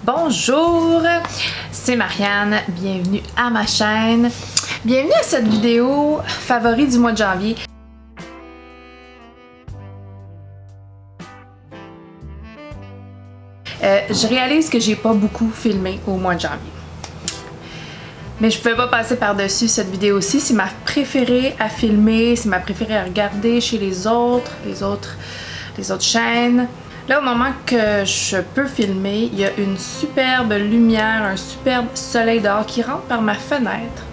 Bonjour, c'est Marianne, bienvenue à ma chaîne. Bienvenue à cette vidéo favori du mois de janvier. Je réalise que j'ai pas beaucoup filmé au mois de janvier. Mais je pouvais pas passer par-dessus cette vidéo-ci. C'est ma préférée à filmer, c'est ma préférée à regarder chez les autres chaînes. Là, au moment que je peux filmer, il y a une superbe lumière, un superbe soleil dehors qui rentre par ma fenêtre,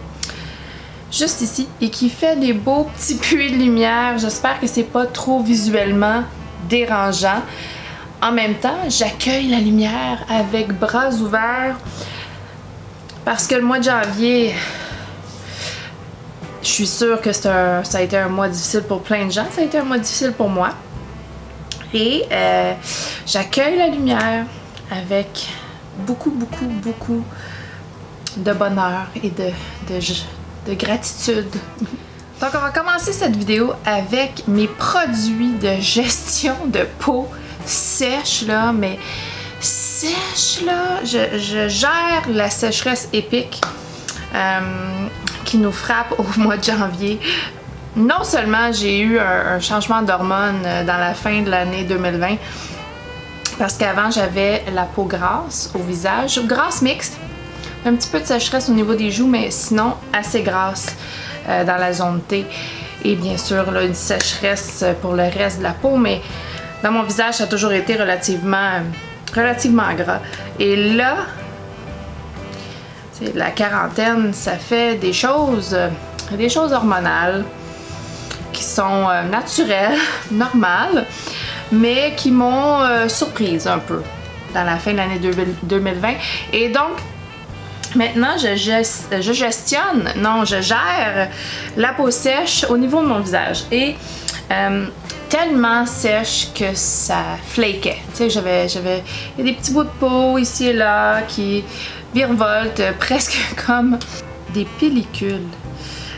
juste ici, et qui fait des beaux petits puits de lumière. J'espère que c'est pas trop visuellement dérangeant. En même temps, j'accueille la lumière avec bras ouverts parce que le mois de janvier, je suis sûre que ça a été un mois difficile pour plein de gens. Ça a été un mois difficile pour moi. Et j'accueille la lumière avec beaucoup de bonheur et de gratitude. Donc on va commencer cette vidéo avec mes produits de gestion de peau sèche là, mais sèche là. Je gère la sécheresse épique qui nous frappe au mois de janvier. Non seulement j'ai eu un changement d'hormones dans la fin de l'année 2020, parce qu'avant j'avais la peau grasse au visage, grasse mixte, un petit peu de sécheresse au niveau des joues, mais sinon assez grasse dans la zone T, et bien sûr là, une sécheresse pour le reste de la peau, mais dans mon visage ça a toujours été relativement gras. Et là, la quarantaine, ça fait des choses hormonales qui sont naturelles, normales, mais qui m'ont surprise un peu dans la fin de l'année 2020. Et donc, maintenant, je gère la peau sèche au niveau de mon visage. Et tellement sèche que ça flaquait. Tu sais, il y a des petits bouts de peau ici et là qui virevoltent presque comme des pellicules.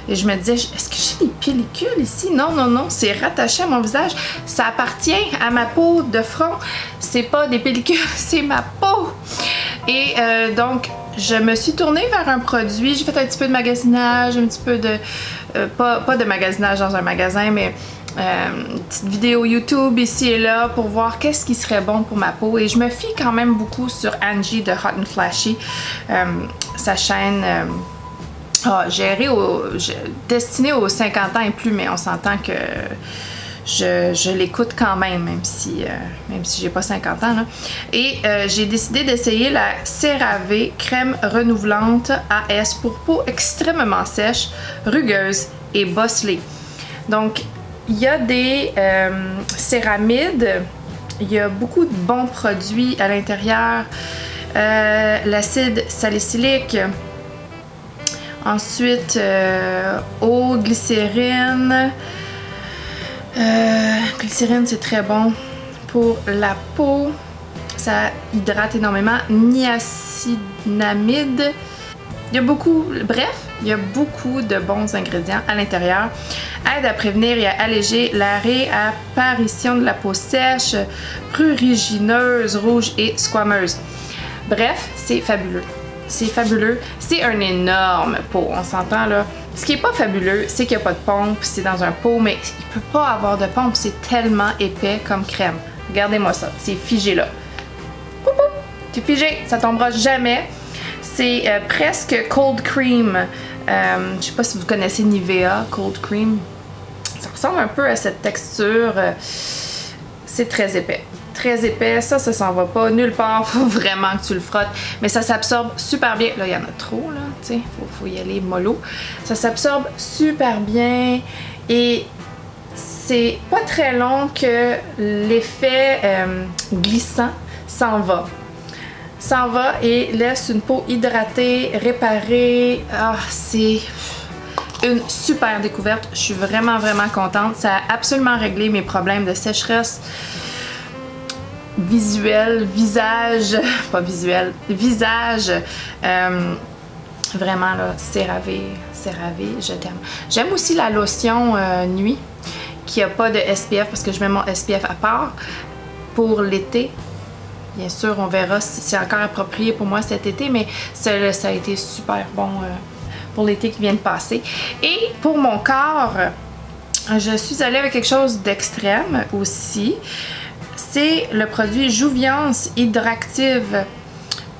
Et je me disais, est-ce que j'ai des pellicules ici? Non, non, non, c'est rattaché à mon visage. Ça appartient à ma peau de front. C'est pas des pellicules, c'est ma peau. Et donc, je me suis tournée vers un produit. J'ai fait un petit peu de magasinage, un petit peu de... pas de magasinage dans un magasin, mais une petite vidéo YouTube ici et là pour voir qu'est-ce qui serait bon pour ma peau. Et je me fie quand même beaucoup sur Angie de Hot and Flashy, sa chaîne... destinée aux 50 ans et plus, mais on s'entend que je l'écoute quand même si j'ai pas 50 ans là. Et j'ai décidé d'essayer la CeraVe crème renouvelante AS pour peau extrêmement sèche, rugueuse et bosselée. Donc il y a des céramides, il y a beaucoup de bons produits à l'intérieur, l'acide salicylique. Ensuite, eau, glycérine. Glycérine, c'est très bon pour la peau. Ça hydrate énormément. Niacinamide. Il y a beaucoup, bref, il y a beaucoup de bons ingrédients à l'intérieur. Aide à prévenir et à alléger la réapparition de la peau sèche, prurigineuse, rouge et squameuse. Bref, c'est fabuleux. C'est fabuleux. C'est un énorme pot, on s'entend là. Ce qui est pas fabuleux, c'est qu'il n'y a pas de pompe, c'est dans un pot, mais il peut pas avoir de pompe, c'est tellement épais comme crème. Regardez-moi ça, c'est figé là. C'est figé, ça tombera jamais. C'est presque cold cream. Je sais pas si vous connaissez Nivea cold cream. Ça ressemble un peu à cette texture. C'est très épais. Très épais, ça s'en va pas nulle part, faut vraiment que tu le frottes, mais ça s'absorbe super bien. Là il y en a trop là, tu sais, faut y aller mollo. Ça s'absorbe super bien et c'est pas très long que l'effet glissant s'en va et laisse une peau hydratée, réparée. Ah, c'est une super découverte, je suis vraiment contente. Ça a absolument réglé mes problèmes de sécheresse visuel, visage, pas visuel, visage, vraiment là, CeraVe, je t'aime. J'aime aussi la lotion nuit qui a pas de SPF parce que je mets mon SPF à part pour l'été. Bien sûr, on verra si c'est encore approprié pour moi cet été, mais ça a été super bon pour l'été qui vient de passer. Et pour mon corps, je suis allée avec quelque chose d'extrême aussi. C'est le produit Jouviance Hydractive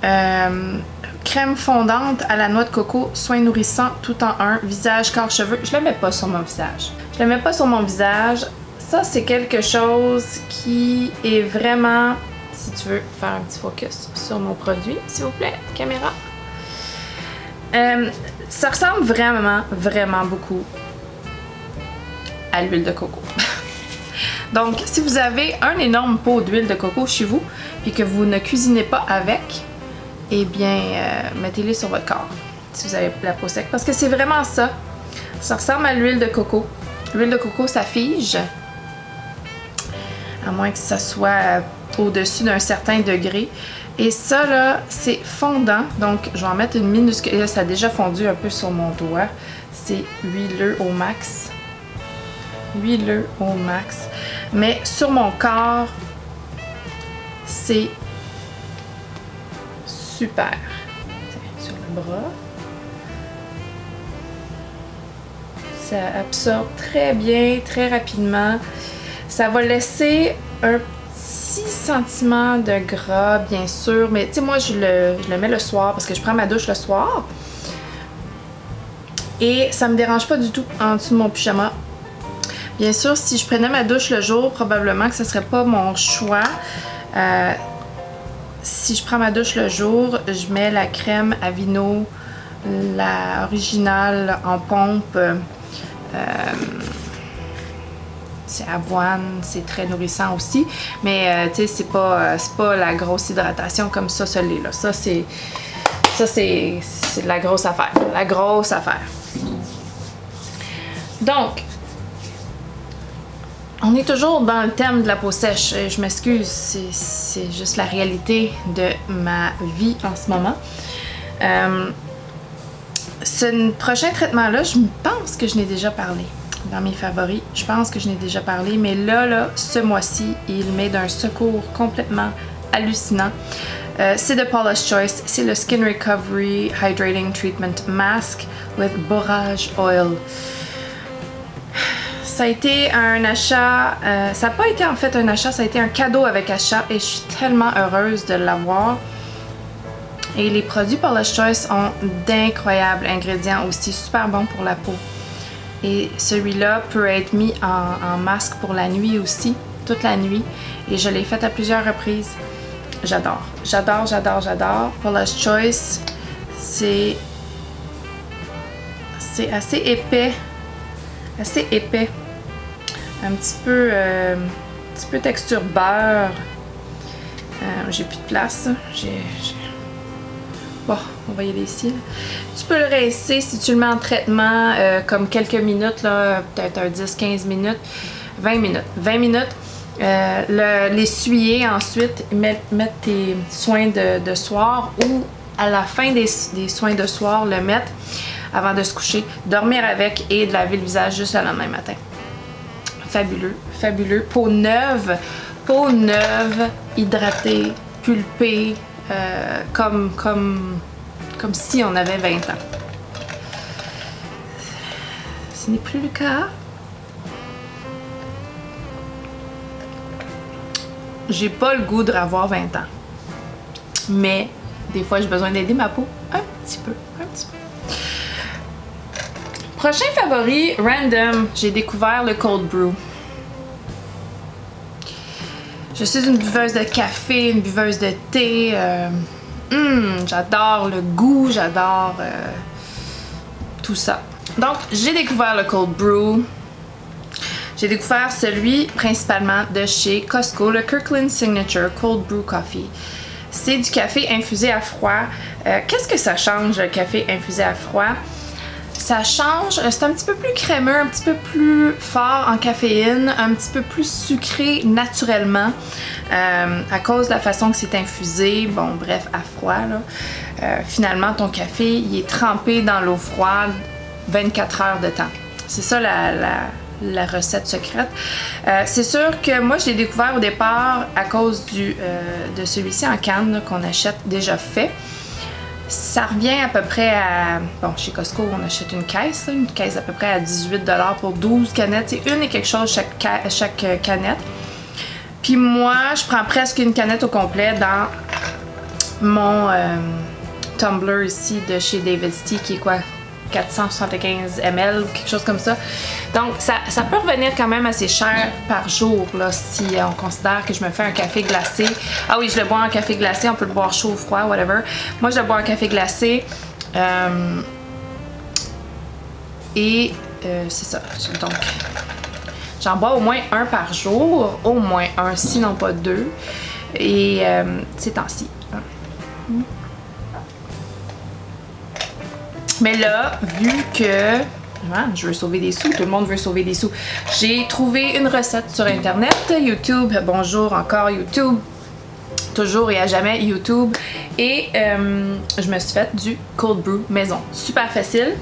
crème fondante à la noix de coco, soin nourrissant tout en un, visage, corps, cheveux. Je le mets pas sur mon visage. Je le mets pas sur mon visage. Ça, c'est quelque chose qui est vraiment... Si tu veux faire un petit focus sur mon produit, s'il vous plaît, caméra. Ça ressemble vraiment beaucoup à l'huile de coco. Donc, si vous avez un énorme pot d'huile de coco chez vous et que vous ne cuisinez pas avec, eh bien, mettez-les sur votre corps si vous avez la peau sec. Parce que c'est vraiment ça. Ça ressemble à l'huile de coco. L'huile de coco, ça fige. À moins que ça soit au-dessus d'un certain degré. Et ça, là, c'est fondant. Donc, je vais en mettre une minuscule. Et là, ça a déjà fondu un peu sur mon doigt. C'est huileux au max. Huileux au max. Mais sur mon corps, c'est super. Tiens, sur le bras. Ça absorbe très bien, très rapidement. Ça va laisser un petit sentiment de gras, bien sûr. Mais tu sais, moi, je le mets le soir parce que je prends ma douche le soir. Et ça me dérange pas du tout en dessous de mon pyjama. Bien sûr, si je prenais ma douche le jour, probablement que ce serait pas mon choix. Si je prends ma douche le jour, je mets la crème Aveeno, la originale en pompe. C'est avoine, c'est très nourrissant aussi. Mais tu sais, c'est pas la grosse hydratation comme ça, ça l'est là. Ça, c'est de la grosse affaire. La grosse affaire. Donc, on est toujours dans le thème de la peau sèche. Je m'excuse, c'est juste la réalité de ma vie en ce moment. Ce prochain traitement-là, je pense que je n'ai déjà parlé dans mes favoris. Je pense que je n'ai déjà parlé, mais là, ce mois-ci, il met d'un secours complètement hallucinant. C'est de Paula's Choice. C'est le Skin Recovery Hydrating Treatment Mask with Borage Oil. Ça a été un achat, ça n'a pas été en fait un achat, ça a été un cadeau avec achat et je suis tellement heureuse de l'avoir. Et les produits Paula's Choice ont d'incroyables ingrédients aussi, super bons pour la peau. Et celui-là peut être mis en masque pour la nuit aussi, toute la nuit. Et je l'ai fait à plusieurs reprises. J'adore, j'adore, j'adore, j'adore. Paula's Choice, c'est assez épais. Assez épais. Un petit peu texture beurre. J'ai plus de place. Bon, on va y aller ici. Tu peux le rincer si tu le mets en traitement comme quelques minutes, peut-être un 10-15 minutes, 20 minutes. 20 minutes. L'essuyer ensuite, mettre tes soins de soir ou à la fin des soins de soir, le mettre avant de se coucher, dormir avec et de laver le visage juste le lendemain matin. Fabuleux, fabuleux. Peau neuve, hydratée, pulpée, comme si on avait 20 ans. Ce n'est plus le cas. J'ai pas le goût de revoir 20 ans. Mais des fois, j'ai besoin d'aider ma peau un petit peu. Prochain favori, random, j'ai découvert le cold brew. Je suis une buveuse de café, une buveuse de thé. J'adore le goût, j'adore tout ça. Donc, j'ai découvert le cold brew. J'ai découvert celui principalement de chez Costco, le Kirkland Signature Cold Brew Coffee. C'est du café infusé à froid. Qu'est-ce que ça change, le café infusé à froid? Ça change, c'est un petit peu plus crémeux, un petit peu plus fort en caféine, un petit peu plus sucré naturellement à cause de la façon que c'est infusé. Bon, bref, à froid, là. Finalement, ton café, il est trempé dans l'eau froide 24 heures de temps. C'est ça la recette secrète. C'est sûr que moi je l'ai découvert au départ à cause de celui-ci en canne qu'on achète déjà fait. Ça revient à peu près à... Bon, chez Costco, on achète une caisse à peu près à 18 $ pour 12 canettes. C'est une et quelque chose chaque canette. Puis moi, je prends presque une canette au complet dans mon tumbler ici de chez David's Tea, qui est quoi? 475 ml ou quelque chose comme ça. Donc, ça peut revenir quand même assez cher par jour, là, si on considère que je me fais un café glacé. Ah oui, je le bois en café glacé, on peut le boire chaud ou froid, whatever. Moi, je le bois en café glacé. C'est ça. Donc, j'en bois au moins un par jour. Au moins un, sinon pas deux. Et ces temps-ci. Mais là, vu que je veux sauver des sous, tout le monde veut sauver des sous, j'ai trouvé une recette sur internet, YouTube, bonjour encore YouTube, toujours et à jamais YouTube, et je me suis fait du cold brew maison, super facile.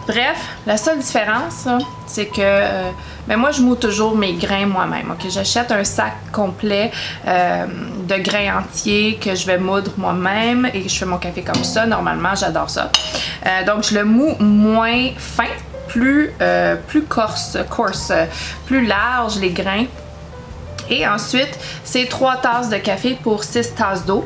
Bref, la seule différence, c'est que moi, je moule toujours mes grains moi-même. Okay? J'achète un sac complet de grains entiers que je vais moudre moi-même et je fais mon café comme ça. Normalement, j'adore ça. Donc, je le moue moins fin, plus coarse, plus large les grains. Et ensuite, c'est 3 tasses de café pour 6 tasses d'eau.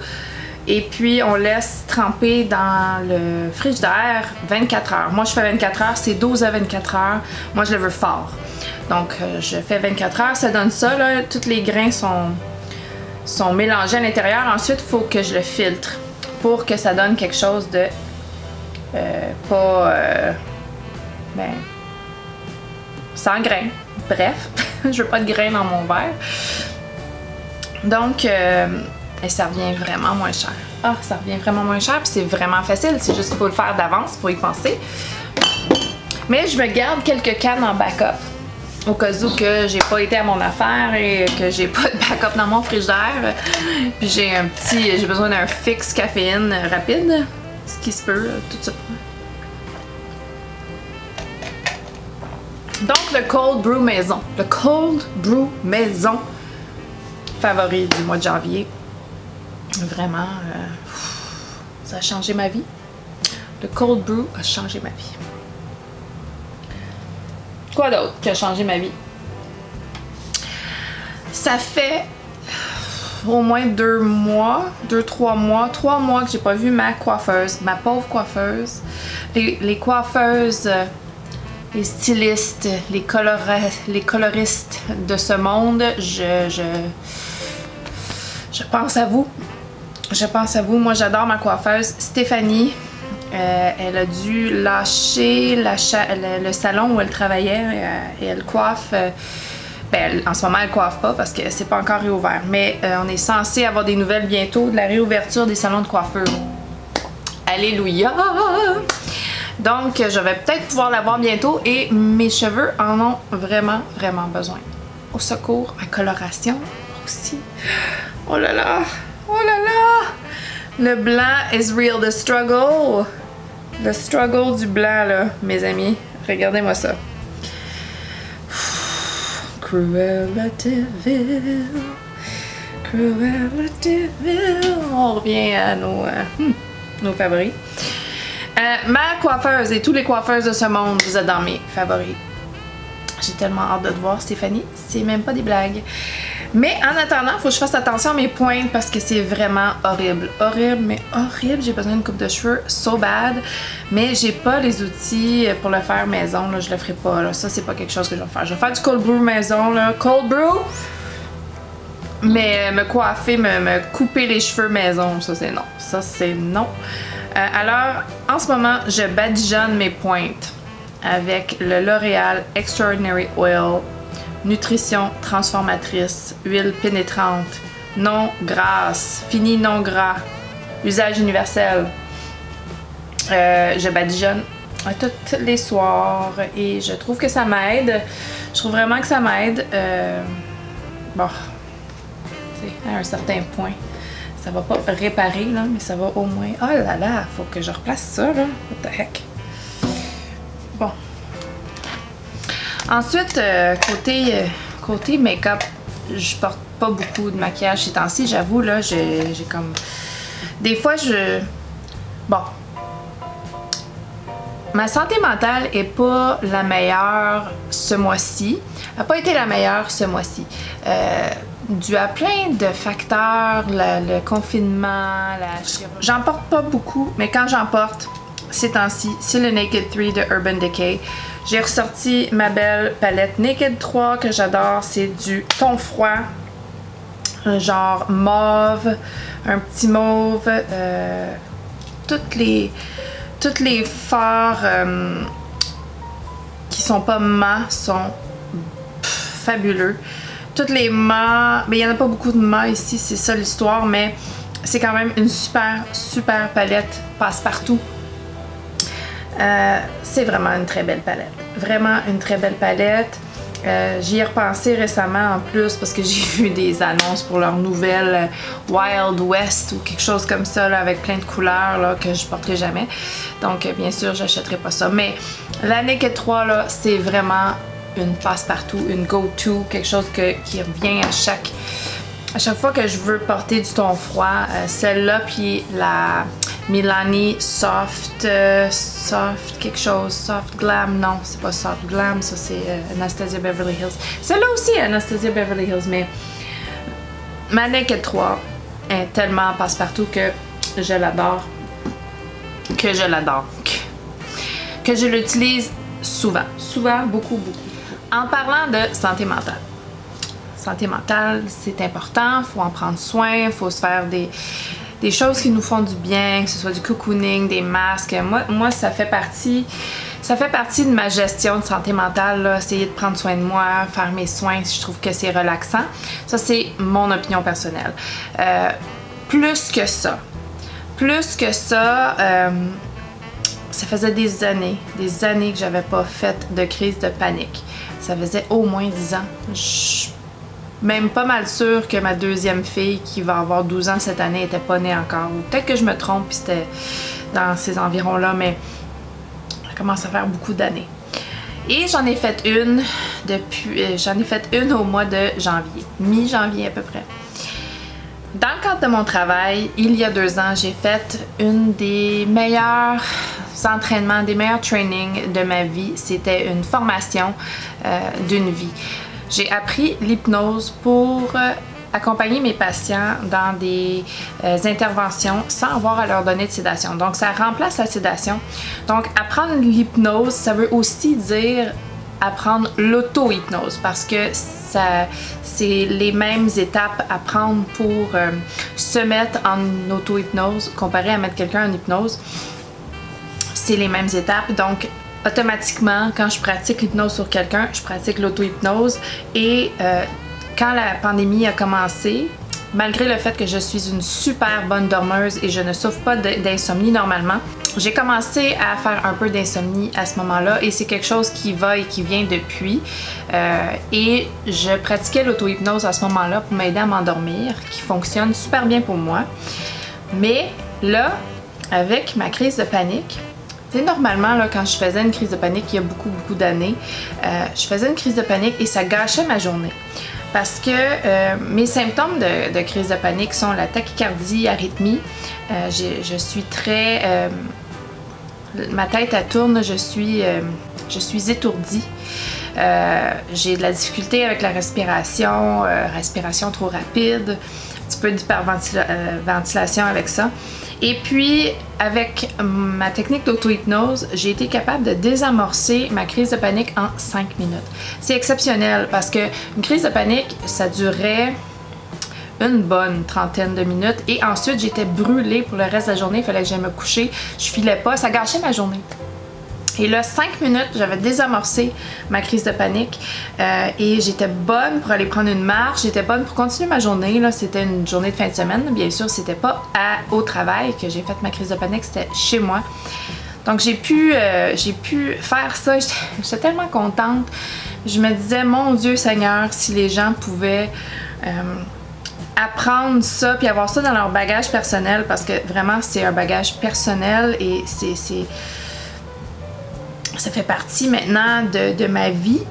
Et puis, on laisse tremper dans le frigidaire 24 heures. Moi, je fais 24 heures, c'est 12 à 24 heures. Moi, je le veux fort. Donc, je fais 24 heures, ça donne ça, là. Tous les grains sont mélangés à l'intérieur. Ensuite, il faut que je le filtre pour que ça donne quelque chose de sans grains. Bref, je veux pas de grains dans mon verre. Donc, et ça revient vraiment moins cher. Ah, ça revient vraiment moins cher, puis c'est vraiment facile. C'est juste qu'il faut le faire d'avance, il faut y penser. Mais je me garde quelques cannes en backup. Au cas où que j'ai pas été à mon affaire et que j'ai pas de backup dans mon frigidaire. Puis j'ai besoin d'un fixe caféine rapide. Ce qui se peut, tout ça. Donc le cold brew maison. Le cold brew maison. Favori du mois de janvier. Vraiment, ça a changé ma vie. Le cold brew a changé ma vie. Quoi d'autre qui a changé ma vie? Ça fait au moins 3 mois que j'ai pas vu ma coiffeuse, ma pauvre coiffeuse. Les coiffeuses, les stylistes, les coloristes de ce monde, je pense à vous. Je pense à vous. Moi, j'adore ma coiffeuse, Stéphanie. Elle a dû lâcher le salon où elle travaillait et elle coiffe. En ce moment, elle coiffe pas parce que c'est pas encore réouvert. Mais on est censé avoir des nouvelles bientôt de la réouverture des salons de coiffure. Alléluia! Donc, je vais peut-être pouvoir la voir bientôt et mes cheveux en ont vraiment, vraiment besoin. Au secours, ma coloration aussi. Oh là là! Oh là là! Le blanc is real, the struggle. Le struggle du blanc, là, mes amis. Regardez-moi ça. Cruella de Vil. Cruella de Vil. On revient à nos favoris. Ma coiffeuse et tous les coiffeuses de ce monde, vous êtes dans mes favoris. J'ai tellement hâte de te voir, Stéphanie. C'est même pas des blagues. Mais en attendant, il faut que je fasse attention à mes pointes parce que c'est vraiment horrible. Horrible, mais horrible. J'ai besoin d'une coupe de cheveux so bad. Mais j'ai pas les outils pour le faire maison. Là, je le ferai pas. Là. Ça, c'est pas quelque chose que je vais faire. Je vais faire du cold brew maison. Là. Cold brew! Mais me coiffer, me couper les cheveux maison, ça c'est non. Ça c'est non. Alors, en ce moment, je badigeonne mes pointes avec le L'Oréal Extraordinary Oil. Nutrition transformatrice, huile pénétrante, non grasse, fini non gras, usage universel. Je badigeonne tous les soirs et je trouve que ça m'aide. Je trouve vraiment que ça m'aide. Bon, à un certain point, ça va pas réparer, là, mais ça va au moins... Oh là là, faut que je replace ça, là. What the heck? Ensuite, côté make-up, je porte pas beaucoup de maquillage ces temps-ci, j'avoue, là, j'ai comme... Des fois, Bon. Ma santé mentale est pas la meilleure ce mois-ci. Elle n'a pas été la meilleure ce mois-ci. Dû à plein de facteurs, le confinement, J'en porte pas beaucoup, mais quand j'en porte, ces temps-ci, c'est le Naked 3 de Urban Decay. J'ai ressorti ma belle palette Naked 3 que j'adore. C'est du ton froid, genre mauve, un petit mauve. Toutes les fards qui sont pas mat sont fabuleux. Toutes les mâts, mais il n'y en a pas beaucoup de mâts ici, c'est ça l'histoire, mais c'est quand même une super palette passe-partout. C'est vraiment une très belle palette. Vraiment une très belle palette. J'y ai repensé récemment en plus parce que j'ai vu des annonces pour leur nouvelle Wild West ou quelque chose comme ça là, avec plein de couleurs là, que je porterai jamais. Donc bien sûr j'achèterai pas ça. Mais la Naked 3 là, c'est vraiment une passe-partout, une go-to, quelque chose qui revient à chaque fois que je veux porter du ton froid. Celle-là puis la Milani Soft quelque chose, Soft Glam, non c'est pas Soft Glam, ça c'est Anastasia Beverly Hills. Celle-là aussi Anastasia Beverly Hills, mais ma Naked 3 est tellement passe-partout que je l'adore, que je l'utilise souvent, beaucoup. En parlant de santé mentale, c'est important, faut en prendre soin, faut se faire des choses qui nous font du bien, que ce soit du cocooning, des masques. Moi ça fait partie de ma gestion de santé mentale, là, essayer de prendre soin de moi, faire mes soins, je trouve que c'est relaxant. Ça, c'est mon opinion personnelle. Plus que ça, ça faisait des années que j'avais pas fait de crise de panique. Ça faisait au moins 10 ans. Je suis même pas mal sûre que ma deuxième fille, qui va avoir 12 ans cette année, était pas née encore. Ou peut-être que je me trompe, puis c'était dans ces environs-là, mais ça commence à faire beaucoup d'années. Et j'en ai fait une au mois de janvier, mi-janvier à peu près. Dans le cadre de mon travail, il y a 2 ans, j'ai fait une des meilleurs entraînements, des meilleurs trainings de ma vie. C'était une formation d'une vie. J'ai appris l'hypnose pour accompagner mes patients dans des interventions sans avoir à leur donner de sédation. Donc, ça remplace la sédation. Donc, apprendre l'hypnose, ça veut aussi dire apprendre l'auto-hypnose parce que c'est les mêmes étapes à prendre pour se mettre en auto-hypnose comparé à mettre quelqu'un en hypnose. C'est les mêmes étapes. Donc, automatiquement, quand je pratique l'hypnose sur quelqu'un, je pratique l'auto-hypnose. Et quand la pandémie a commencé, malgré le fait que je suis une super bonne dormeuse et je ne souffre pas d'insomnie normalement, j'ai commencé à faire un peu d'insomnie à ce moment-là et c'est quelque chose qui va et qui vient depuis. Et je pratiquais l'auto-hypnose à ce moment-là pour m'aider à m'endormir, qui fonctionne super bien pour moi. Mais là, avec ma crise de panique, tu sais, normalement, là, quand je faisais une crise de panique il y a beaucoup d'années, je faisais une crise de panique et ça gâchait ma journée. Parce que mes symptômes de crise de panique sont la tachycardie, arythmie. Je suis très... ma tête, elle tourne, je suis étourdie. J'ai de la difficulté avec la respiration, respiration trop rapide, un petit peu d'hyperventilation avec ça. Et puis, avec ma technique d'auto-hypnose, j'ai été capable de désamorcer ma crise de panique en 5 minutes. C'est exceptionnel parce que une crise de panique, ça durait une bonne trentaine de minutes et ensuite j'étais brûlée pour le reste de la journée, il fallait que j'aille me coucher, je filais pas, ça gâchait ma journée. Et là, 5 minutes, j'avais désamorcé ma crise de panique et j'étais bonne pour aller prendre une marche, j'étais bonne pour continuer ma journée. C'était une journée de fin de semaine, bien sûr, c'était pas au travail que j'ai fait ma crise de panique, c'était chez moi. Donc j'ai pu faire ça, j'étais tellement contente. Je me disais, mon Dieu Seigneur, si les gens pouvaient apprendre ça puis avoir ça dans leur bagage personnel, parce que vraiment c'est un bagage personnel et ça fait partie maintenant de ma vie.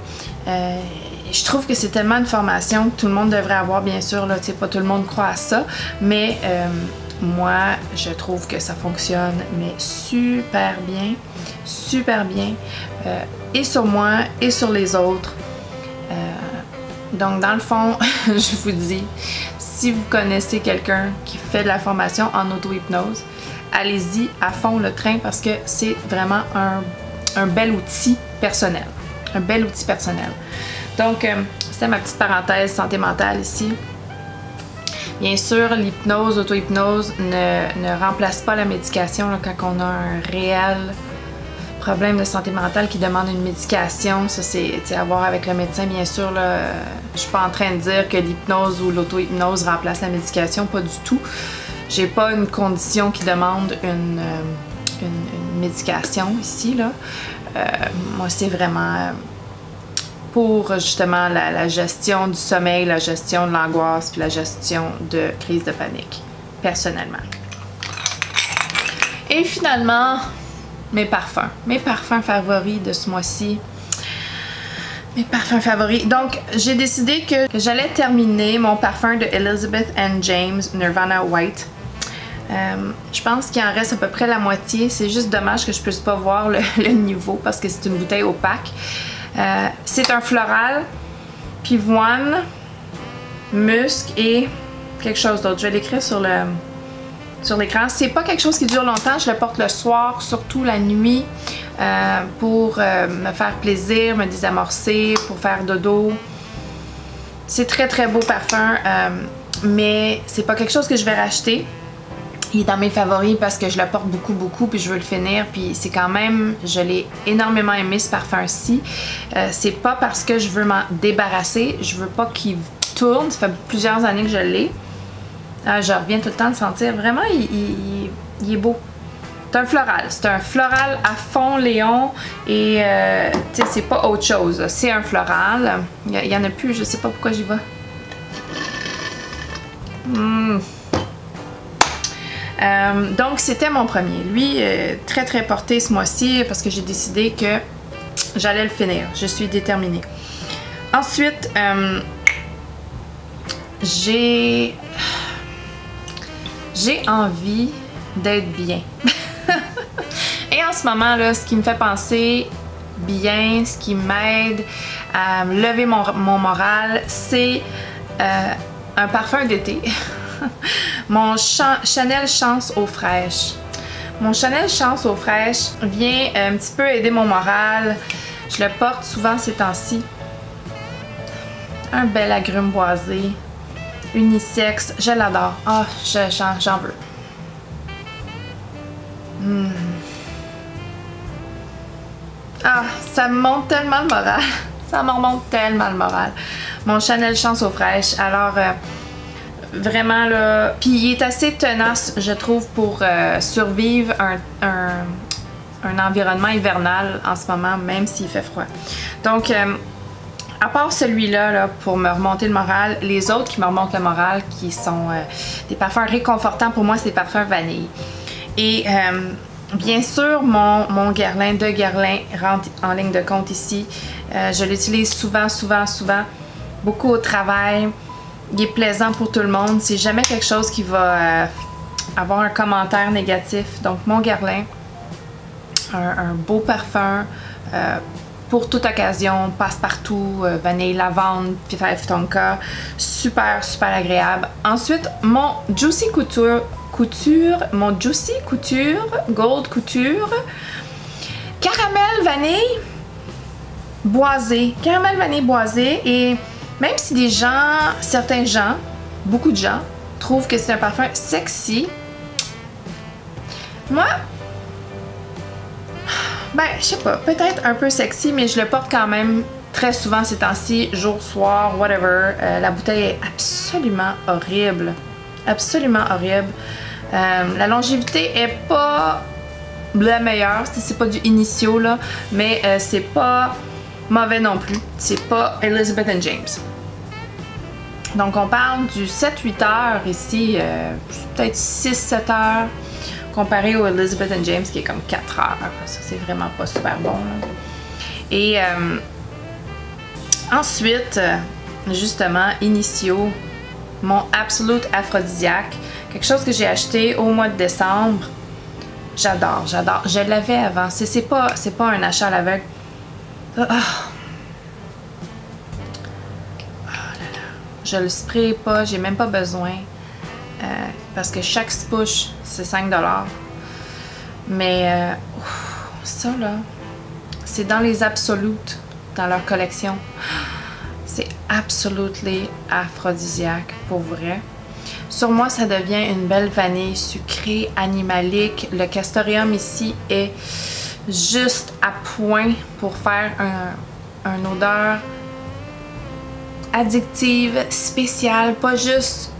Je trouve que c'est tellement une formation que tout le monde devrait avoir, bien sûr, là, pas tout le monde croit à ça, mais moi, je trouve que ça fonctionne, mais super bien, et sur moi et sur les autres. Donc, dans le fond, je vous dis, si vous connaissez quelqu'un qui fait de la formation en auto-hypnose, allez-y à fond le train parce que c'est vraiment un bel outil personnel. Un bel outil personnel. Donc, c'était ma petite parenthèse santé mentale ici. Bien sûr, l'hypnose, l'auto-hypnose ne remplace pas la médication là, quand on a un réel problème de santé mentale qui demande une médication. Ça, c'est à voir avec le médecin, bien sûr. Là, je suis pas en train de dire que l'hypnose ou l'auto-hypnose remplace la médication, pas du tout. J'ai pas une condition qui demande une médication ici, là. Moi, c'est vraiment pour justement la gestion du sommeil, la gestion de l'angoisse, puis la gestion de crise de panique, personnellement. Et finalement, mes parfums favoris de ce mois-ci. Mes parfums favoris. Donc, j'ai décidé que j'allais terminer mon parfum de Elizabeth & James Nirvana White. Je pense qu'il en reste à peu près la moitié. C'est juste dommage que je puisse pas voir le niveau parce que c'est une bouteille opaque. C'est un floral, pivoine, musc et quelque chose d'autre. Je vais l'écrire sur l'écran. C'est pas quelque chose qui dure longtemps. Je le porte le soir, surtout la nuit, pour me faire plaisir, me désamorcer, pour faire dodo. C'est très très beau parfum, mais c'est pas quelque chose que je vais racheter. Il est dans mes favoris parce que je le porte beaucoup puis je veux le finir, puis c'est quand même, je l'ai énormément aimé ce parfum-ci. C'est pas parce que je veux m'en débarrasser, je veux pas qu'il tourne, ça fait plusieurs années que je l'ai. Je reviens tout le temps de sentir, vraiment il est beau. C'est un floral à fond Léon et tu sais, c'est pas autre chose, c'est un floral. Il y en a plus, je sais pas pourquoi j'y vais. Donc c'était mon premier. Lui, très très porté ce mois-ci parce que j'ai décidé que j'allais le finir. Je suis déterminée. Ensuite, j'ai envie d'être bien. Et en ce moment là, ce qui me fait penser bien, ce qui m'aide à lever mon moral, c'est un parfum d'été. Mon Chanel Chance eau fraîche. Mon Chanel Chance eau fraîche vient un petit peu aider mon moral. Je le porte souvent ces temps-ci. Un bel agrume boisé, unisexe, je l'adore. Ah, j'en veux. Ah, ça me monte tellement le moral. Ça me remonte tellement le moral. Mon Chanel Chance eau fraîche. Alors, vraiment là, puis il est assez tenace, je trouve, pour survivre un environnement hivernal en ce moment, même s'il fait froid. Donc, à part celui-là, là, pour me remonter le moral, les autres qui me remontent le moral, qui sont des parfums réconfortants, pour moi, c'est des parfums vanille. Et bien sûr, mon Guerlain de Guerlain rentre en ligne de compte ici. Je l'utilise souvent, beaucoup au travail. Il est plaisant pour tout le monde. C'est jamais quelque chose qui va avoir un commentaire négatif. Donc, mon Guerlain, un beau parfum pour toute occasion, passe-partout, vanille, lavande, fief tonka, super agréable. Ensuite, mon Juicy Couture, Gold Couture, caramel vanille boisé, et même si certains gens, beaucoup de gens, trouvent que c'est un parfum sexy, moi, ben, je sais pas, peut-être un peu sexy, mais je le porte quand même très souvent ces temps-ci, jour, soir, whatever. La bouteille est absolument horrible. La longévité est pas la meilleure, c'est pas du Initio, là, mais c'est pas mauvais non plus. C'est pas Elizabeth & James. Donc on parle du 7-8 heures ici, peut-être 6-7 heures, comparé au Elizabeth & James qui est comme 4 heures. Ça, c'est vraiment pas super bon, là. Et Ensuite, justement, Initio, mon Absolute aphrodisiaque. Quelque chose que j'ai acheté au mois de décembre. J'adore, j'adore. Je l'avais avant. C'est pas un achat à l'aveugle. Oh. Oh là là. Je le spray pas, j'ai même pas besoin. Parce que chaque push, c'est 5$. Mais ça là, c'est dans les Absolutes, dans leur collection. C'est absolutely aphrodisiaque, pour vrai. Sur moi, ça devient une belle vanille sucrée, animalique. Le castoreum ici est juste à point pour faire une odeur addictive, spéciale, pas juste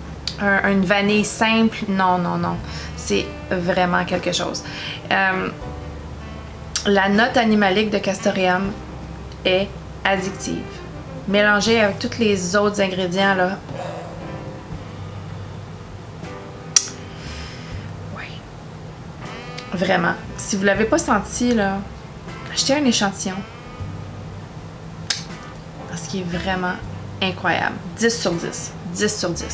une vanille simple. Non, non, non. C'est vraiment quelque chose. La note animalique de castoreum est addictive. Mélangée avec tous les autres ingrédients, là. Oui. Vraiment. Si vous ne l'avez pas senti, là, achetez un échantillon. Parce qu'il est vraiment incroyable. 10 sur 10. 10 sur 10.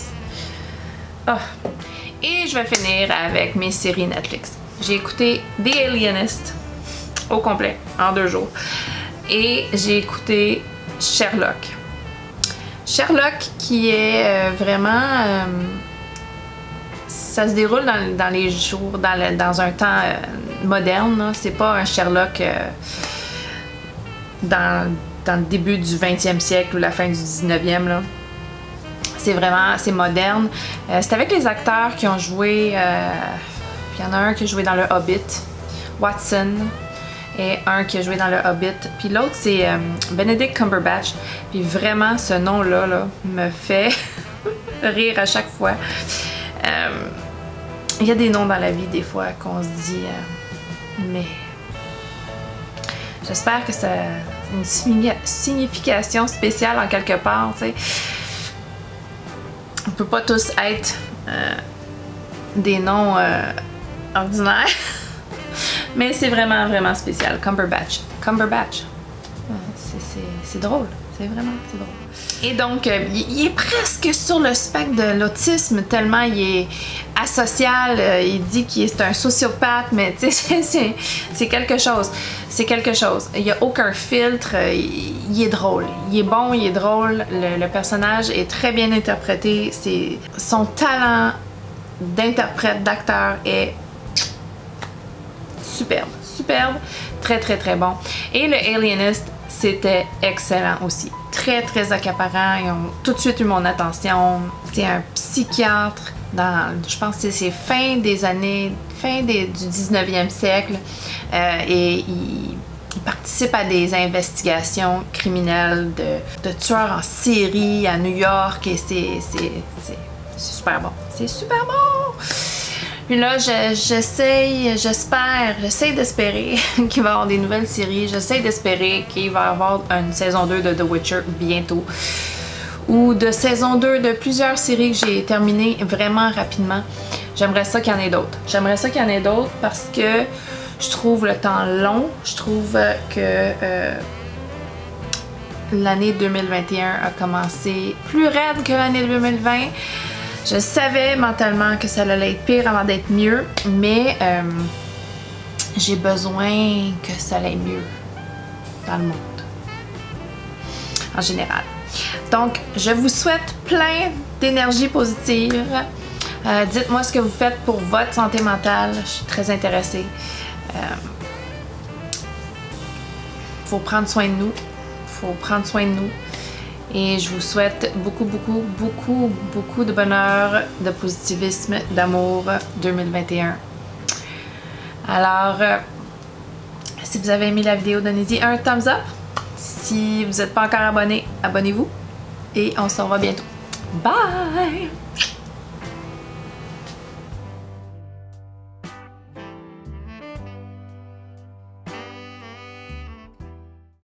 Oh. Et je vais finir avec mes séries Netflix. J'ai écouté The Alienist au complet, en 2 jours. Et j'ai écouté Sherlock. Sherlock qui est vraiment... ça se déroule dans les jours, dans un temps moderne. C'est pas un Sherlock dans le début du 20e siècle ou la fin du 19e. Là. C'est vraiment... c'est moderne. C'est avec les acteurs qui ont joué... il y en a un qui a joué dans le Hobbit, Watson, et un qui a joué dans le Hobbit. Puis l'autre, c'est Benedict Cumberbatch. Puis vraiment, ce nom-là là, me fait rire à chaque fois. Il y a des noms dans la vie, des fois, qu'on se dit... mais... j'espère que ça a une signification spéciale en quelque part, tu sais. On peut pas tous être des noms ordinaires. Mais c'est vraiment, vraiment spécial. Cumberbatch. Cumberbatch. C'est drôle. C'est vraiment, c'est drôle. Et donc, il est presque sur le spectre de l'autisme, tellement il est asocial. Il dit qu'il est un sociopathe, mais tu sais, c'est quelque chose. C'est quelque chose. Il n'y a aucun filtre. Il est drôle. Il est bon, il est drôle. Le personnage est très bien interprété. Son talent d'interprète, d'acteur est superbe. Superbe. Très, très, très bon. Et le Alienist, c'était excellent aussi. Très, très accaparant. Ils ont tout de suite eu mon attention. C'est un psychiatre dans, je pense que c'est fin du 19e siècle. Et il participe à des investigations criminelles de tueurs en série à New York. Et c'est super bon. C'est super bon! Puis là, j'essaie d'espérer qu'il va y avoir des nouvelles séries. J'essaie d'espérer qu'il va y avoir une saison 2 de The Witcher bientôt. Ou de saison 2 de plusieurs séries que j'ai terminées vraiment rapidement. J'aimerais ça qu'il y en ait d'autres. J'aimerais ça qu'il y en ait d'autres parce que je trouve le temps long. Je trouve que l'année 2021 a commencé plus raide que l'année 2020. Je savais mentalement que ça allait être pire avant d'être mieux, mais j'ai besoin que ça aille mieux dans le monde, en général. Donc, je vous souhaite plein d'énergie positive. Dites-moi ce que vous faites pour votre santé mentale. Je suis très intéressée. Faut prendre soin de nous. Faut prendre soin de nous. Et je vous souhaite beaucoup, beaucoup, beaucoup, beaucoup de bonheur, de positivisme, d'amour 2021. Alors, si vous avez aimé la vidéo, donnez-y un thumbs up. Si vous n'êtes pas encore abonné, abonnez-vous. Et on se revoit bientôt. Bye!